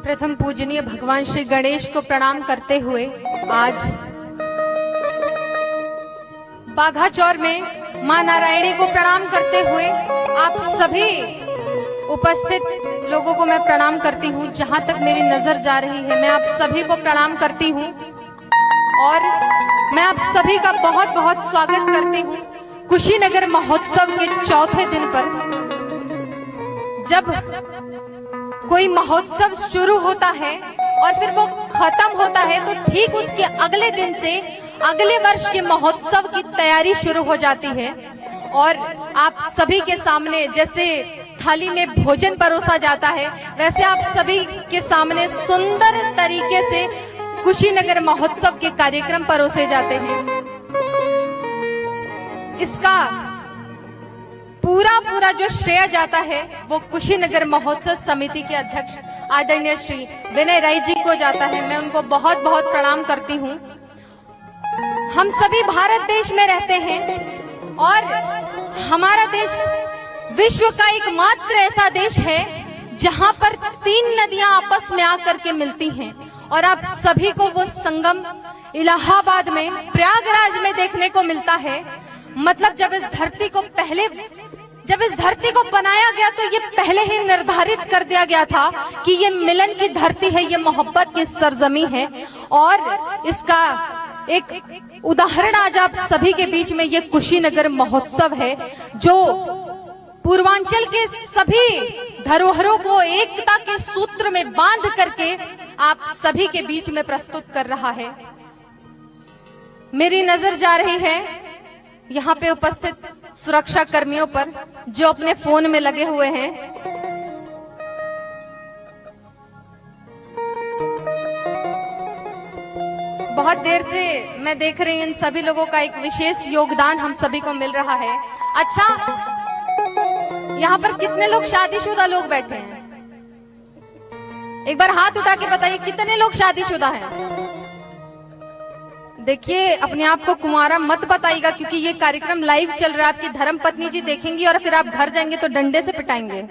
प्रथम पूजनीय भगवान श्री गणेश को प्रणाम करते हुए आज बाघाचौर में मां नारायणी को प्रणाम करते हुए आप सभी उपस्थित लोगों को मैं प्रणाम करती हूँ। जहां तक मेरी नजर जा रही है मैं आप सभी को प्रणाम करती हूँ और मैं आप सभी का बहुत बहुत स्वागत करती हूँ कुशीनगर महोत्सव के चौथे दिन पर। जब कोई महोत्सव शुरू होता है और फिर वो खत्म होता है तो ठीक उसके अगले दिन से अगले वर्ष के महोत्सव की तैयारी शुरू हो जाती है। और आप सभी के सामने जैसे थाली में भोजन परोसा जाता है वैसे आप सभी के सामने सुंदर तरीके से कुशीनगर महोत्सव के कार्यक्रम परोसे जाते हैं। इसका पूरा जो श्रेय जाता है वो कुशीनगर महोत्सव समिति के अध्यक्ष आदरणीय श्री विनय राय जी को जाता है। मैं उनको बहुत बहुत प्रणाम करती हूँ। हम सभी भारत देश में रहते हैं और हमारा देश विश्व का एकमात्र ऐसा देश है जहां पर 3 नदियां आपस में आकर के मिलती हैं और आप सभी को वो संगम इलाहाबाद में प्रयागराज में देखने को मिलता है। मतलब जब इस धरती को बनाया गया तो ये पहले ही निर्धारित कर दिया गया था कि ये मिलन की धरती है, ये मोहब्बत की सरजमी है। और इसका एक उदाहरण आज आप सभी के बीच में ये कुशीनगर महोत्सव है जो पूर्वांचल के सभी धरोहरों को एकता के सूत्र में बांध करके आप सभी के बीच में प्रस्तुत कर रहा है। मेरी नजर जा रही है यहाँ पे उपस्थित सुरक्षा कर्मियों पर जो अपने फोन में लगे हुए हैं। बहुत देर से मैं देख रही हूं इन सभी लोगों का एक विशेष योगदान हम सभी को मिल रहा है। अच्छा, यहाँ पर कितने लोग शादीशुदा लोग बैठे हैं? एक बार हाथ उठा के बताइए कितने लोग शादीशुदा हैं। देखिए, अपने आप को कुंवारा मत बताइएगा क्योंकि ये कार्यक्रम लाइव चल रहा है। आपकी धर्मपत्नी जी देखेंगी और फिर आप घर जाएंगे तो डंडे से पिटाएंगे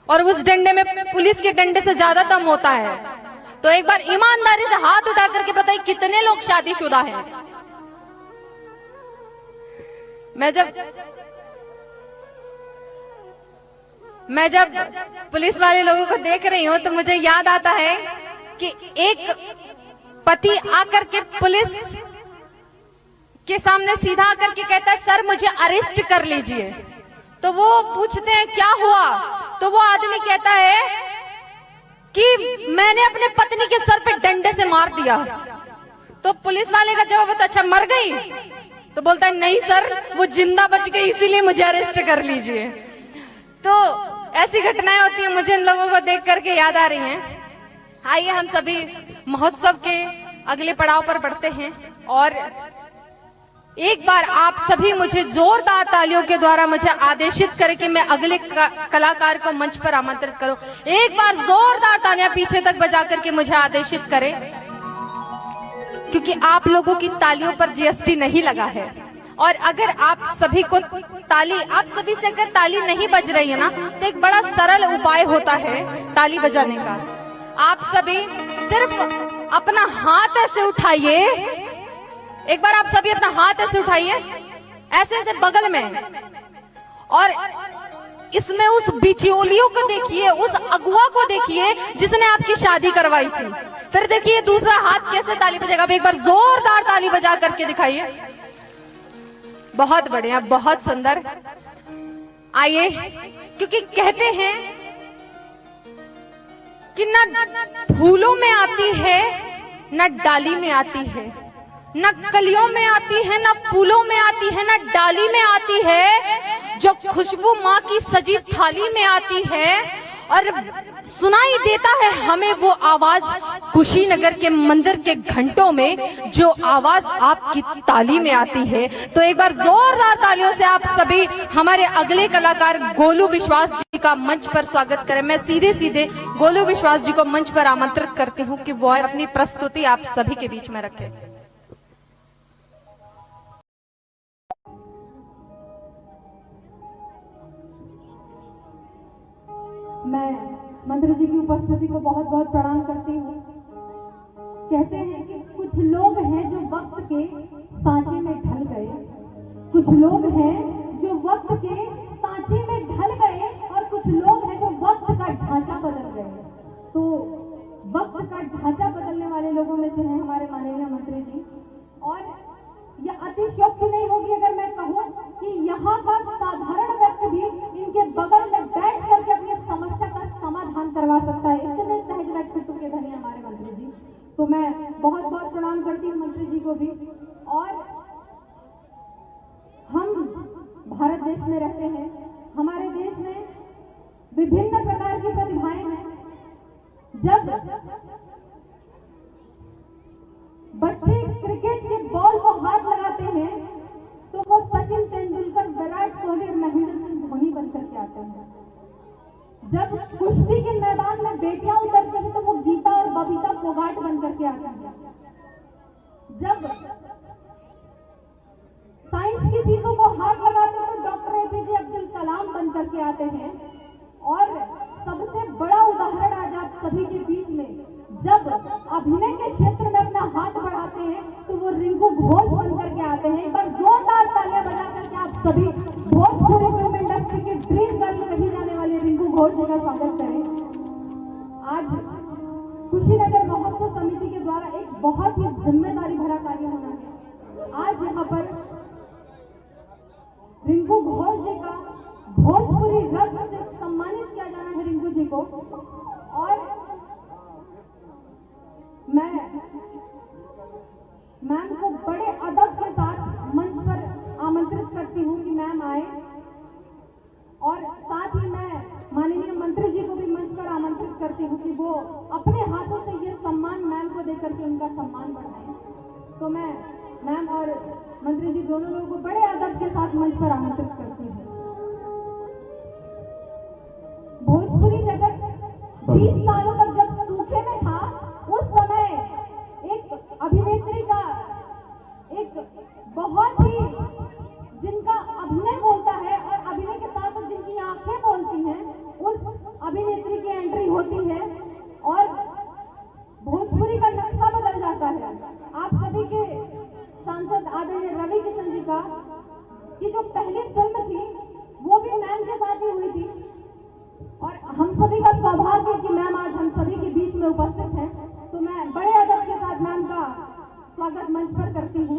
और उस डंडे में पुलिस के डंडे से ज्यादा दम होता है। तो एक बार ईमानदारी से हाथ उठा करके बताइए कितने लोग शादीशुदा हैं। मैं जब पुलिस वाले लोगों को देख रही हूँ तो मुझे याद आता है कि एक पति आकर के पुलिस के सामने सीधा आकर के कहता है सर मुझे अरेस्ट कर लीजिए। तो वो पूछते हैं क्या हुआ? तो वो आदमी कहता है कि मैंने अपने पत्नी के सर पे डंडे से मार दिया। तो पुलिस वाले का जवाब होता अच्छा मर गई? तो बोलता है नहीं सर वो जिंदा बच गई इसीलिए मुझे अरेस्ट कर लीजिए। तो ऐसी घटनाएं होती हैं, मुझे इन लोगों को देख करके याद आ रही हैं। आइए हम सभी महोत्सव के अगले पड़ाव पर बढ़ते हैं और एक बार आप सभी मुझे जोरदार तालियों के द्वारा मुझे आदेशित करें कि मैं अगले कलाकार को मंच पर आमंत्रित करूं। एक बार जोरदार तालियां पीछे तक बजा करके मुझे आदेशित करें क्योंकि आप लोगों की तालियों पर जीएसटी नहीं लगा है। और अगर आप सभी को आप सभी से अगर ताली नहीं बज रही है ना तो एक बड़ा सरल उपाय होता है ताली बजाने का। आप सभी सिर्फ अपना हाथ ऐसे उठाइए। एक बार आप सभी अपना हाथ ऐसे उठाइए, ऐसे ऐसे बगल में, और इसमें उस बिचौलियों को देखिए, उस अगुआ को देखिए जिसने आपकी शादी करवाई थी। फिर देखिए दूसरा हाथ कैसे ताली बजेगा। एक बार जोरदार ताली बजा करके दिखाइए। बहुत बढ़िया, बहुत सुंदर। आइए, क्योंकि कहते हैं कि न फूलों में आती है न डाली में आती है, न कलियों में आती है न फूलों में आती है न डाली में आती है, जो खुशबू माँ की सजी थाली में आती है। और सुनाई देता है हमें वो आवाज कुशीनगर के मंदिर के घंटों में, जो आवाज आपकी ताली में आती है। तो एक बार जोरदार तालियों से आप सभी हमारे अगले कलाकार गोलू विश्वास जी का मंच पर स्वागत करें। मैं सीधे सीधे गोलू विश्वास जी को मंच पर आमंत्रित करती हूँ कि वो अपनी प्रस्तुति आप सभी के बीच में रखें। मैं मंत्री जी की उपस्थिति को बहुत बहुत प्रणाम करती हूँ। कहते हैं कि कुछ लोग हैं जो वक्त के सांचे में ढल गए, कुछ लोग हैं जो वक्त के सांचे में ढल गए, और कुछ लोग हैं जो वक्त का ढांचा बदल गए। तो वक्त का ढांचा बदलने वाले लोगों में से हैं हमारे माननीय मंत्री जी। और यह अतिशयोक्ति नहीं होगी अगर मैं कहूं कि यहाँ का साधारण व्यक्ति भी इनके बगल में बैठ करके अपनी समस्या का समाधान करवा सकता है। इतने सहज व्यक्तित्व के धनी हमारे मंत्री जी। तो मैं बहुत बहुत प्रणाम करती हूँ मंत्री जी को भी। और हम भारत देश में रहते हैं, हमारे देश में विभिन्न प्रकार की प्रतिभाएं हैं। जब बच्चे क्रिकेट के बॉल को हाथ लगाते हैं तो वो सचिन तेंदुलकर, विराट कोहली और महेंद्र सिंह धोनी बनकर के आते हैं। जब कुश्ती के मैदान में बेटियां उतरती हैं तो वो गीता और बबीता फोगाट बनकर के आती हैं। जब साइंस की चीजों को हाथ लगाते हैं तो डॉक्टर एपीजे अब्दुल कलाम बनकर के आते हैं। और सबसे बड़ा उदाहरण आज आप सभी के बीच में, जब अभिनय के क्षेत्र में अपना हाथ बढ़ाते हैं तो वो रिंकू घोष बनकर के आते हैं। एक बार जोरदार तालियां बजा करके आप सभी भोजपुरी फिल्म इंडस्ट्री के ड्रीम गर्ल कही जाने वाले रिंकू घोष जी का स्वागत करें। आज कुशीनगर महोत्सव समिति के द्वारा एक बहुत ही जिम्मेदारी भरा कार्य होना है। आज यहाँ पर रिंकू घोष जी का भोजपुरी रत्न से सम्मानित किया जाना है रिंकू जी को। और मैं मैम को बड़े अदब के साथ मंच पर आमंत्रित करती हूँ कि मैम आए। और साथ ही मैं माननीय मंत्री जी को भी मंच पर आमंत्रित करती हूँ कि वो अपने हाथों से ये सम्मान मैम को देकर के उनका सम्मान बढ़ाएं। तो मैं मैम और मंत्री जी दोनों लोगों को बड़े अदब के साथ मंच पर आमंत्रित करती हूँ। भोजपुरी जगत 20 सालों तक जब सूखे में था, उस समय एक अभिनेत्री का, एक बहुत ही जिनका अभिनय बोलता है और अभिनय के साथ जिनकी आंखें बोलती हैं, उस अभिनेत्री की एंट्री होती है और भोजपुरी का नक्शा बदल जाता है। आप सभी के सांसद आदरणीय रवि किशन जी का की जो पहली फिल्म थी वो भी मैम के साथ ही हुई थी। और हम सभी का सौभाग्य है कि मैम आज हम सभी के बीच में उपस्थित हैं। तो मैं बड़े अदब के साथ मैम का स्वागत मंच पर करती हूँ।